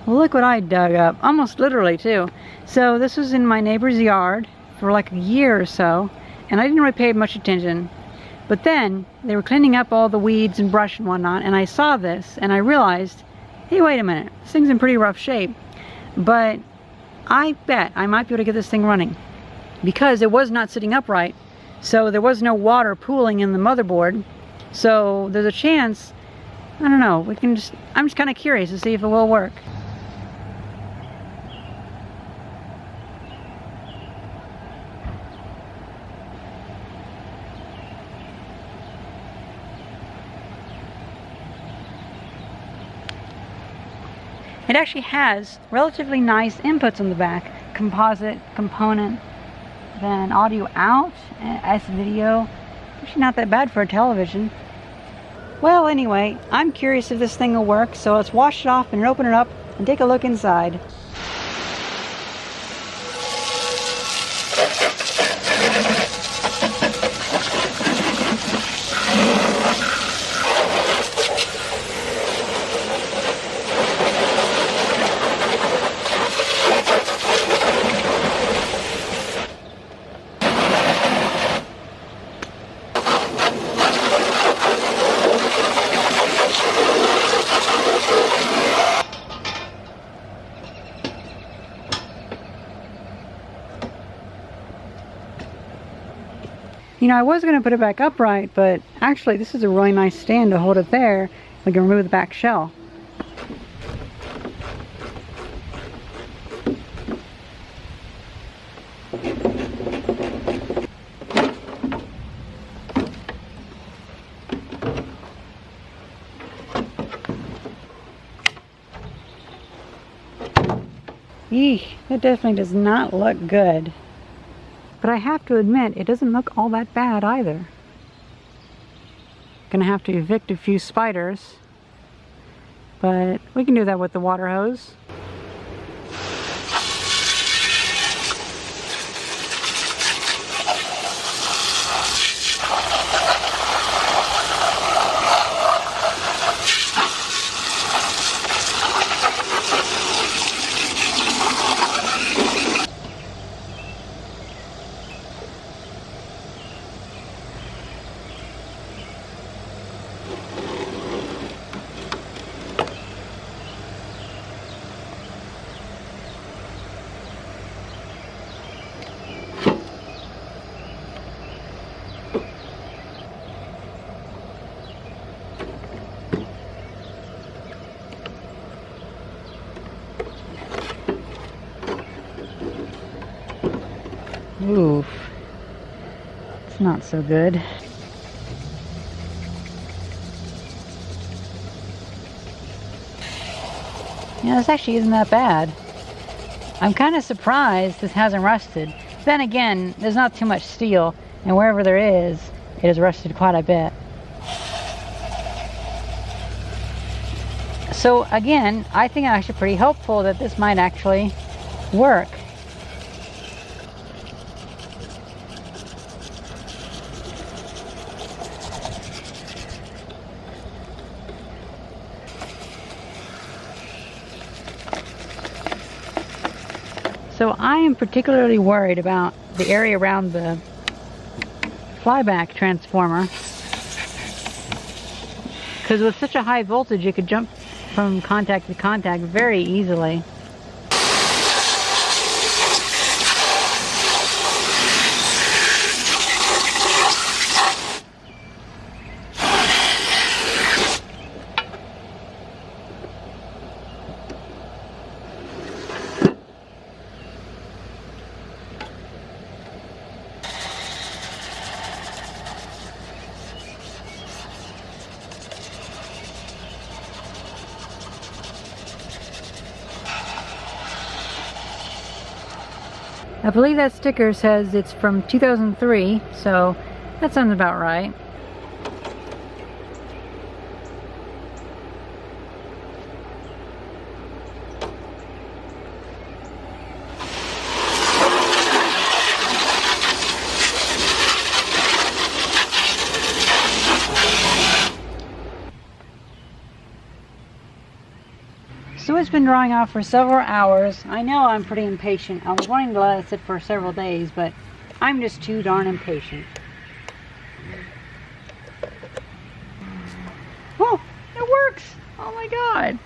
Well, look what I dug up. Almost literally, too. So this was in my neighbor's yard for like a year or so, and I didn't really pay much attention. But then they were cleaning up all the weeds and brush and whatnot, and I saw this, and I realized, hey, wait a minute, this thing's in pretty rough shape. But I bet I might be able to get this thing running, because it was not sitting upright, so there was no water pooling in the motherboard. So there's a chance, I don't know, I'm just kind of curious to see if it will work. It actually has relatively nice inputs on the back. Composite component, then audio out, as video. Actually not that bad for a television. Well, anyway, I'm curious if this thing will work, so let's wash it off and open it up and take a look inside. You know, I was going to put it back upright, but actually this is a really nice stand to hold it there. We can remove the back shell. Eesh, that definitely does not look good. But I have to admit, it doesn't look all that bad either. Gonna have to evict a few spiders, but we can do that with the water hose. Oof, it's not so good. Yeah, this actually isn't that bad. I'm kind of surprised this hasn't rusted. Then again, there's not too much steel, and wherever there is, it has rusted quite a bit. So again, I think I'm actually pretty hopeful that this might actually work. So I am particularly worried about the area around the flyback transformer, because with such a high voltage it could jump from contact to contact very easily. I believe that sticker says it's from 2003, so that sounds about right. So it's been drying off for several hours. I know I'm pretty impatient. I was wanting to let it sit for several days, but I'm just too darn impatient. Oh, it works! Oh my god!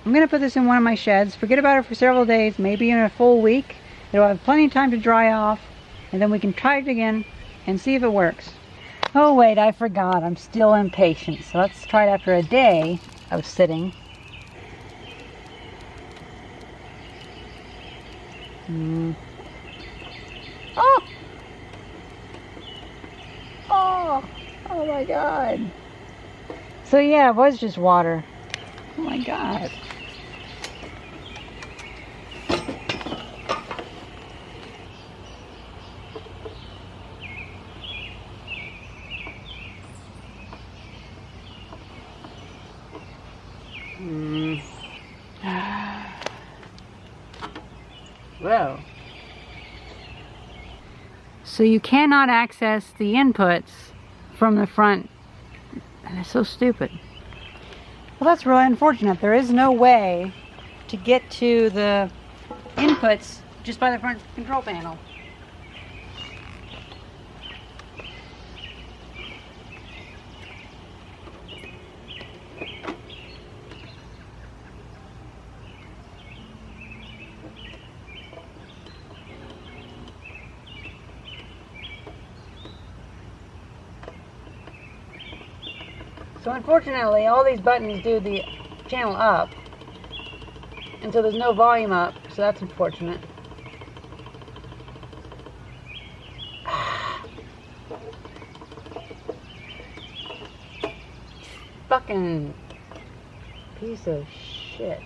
I'm going to put this in one of my sheds, forget about it for several days, maybe in a full week. It'll have plenty of time to dry off, and then we can try it again and see if it works. Oh wait, I forgot, I'm still impatient. So let's try it after a day of sitting. Oh! Oh! Oh my god! So yeah, it was just water. Oh my god. Whoa. So you cannot access the inputs from the front. That's so stupid. Well, that's really unfortunate. There is no way to get to the inputs just by the front control panel. So unfortunately, all these buttons do the channel up, and so there's no volume up, so that's unfortunate. Fucking piece of shit.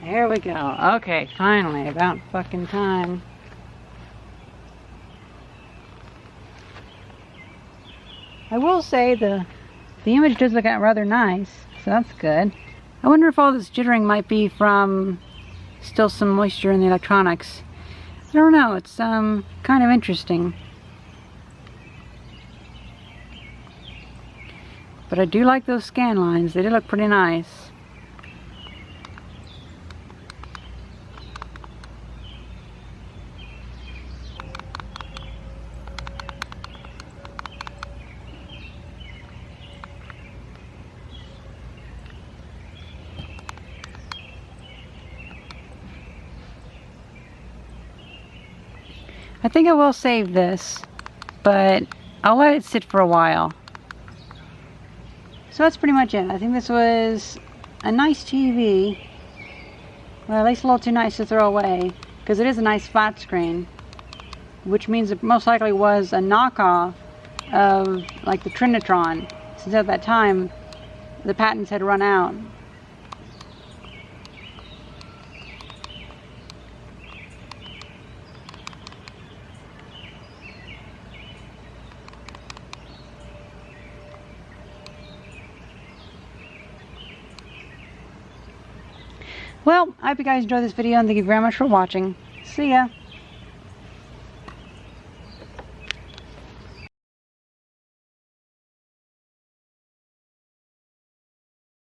There we go. Okay, finally, about fucking time. I will say the image does look rather nice, so that's good. I wonder if all this jittering might be from still some moisture in the electronics. I don't know, it's kind of interesting. But I do like those scan lines, they do look pretty nice. I think I will save this, but I'll let it sit for a while. So that's pretty much it. I think this was a nice TV. Well, at least a little too nice to throw away, because it is a nice flat screen, which means it most likely was a knockoff of like the Trinitron, since at that time the patents had run out. Well, I hope you guys enjoyed this video, and thank you very much for watching. See ya!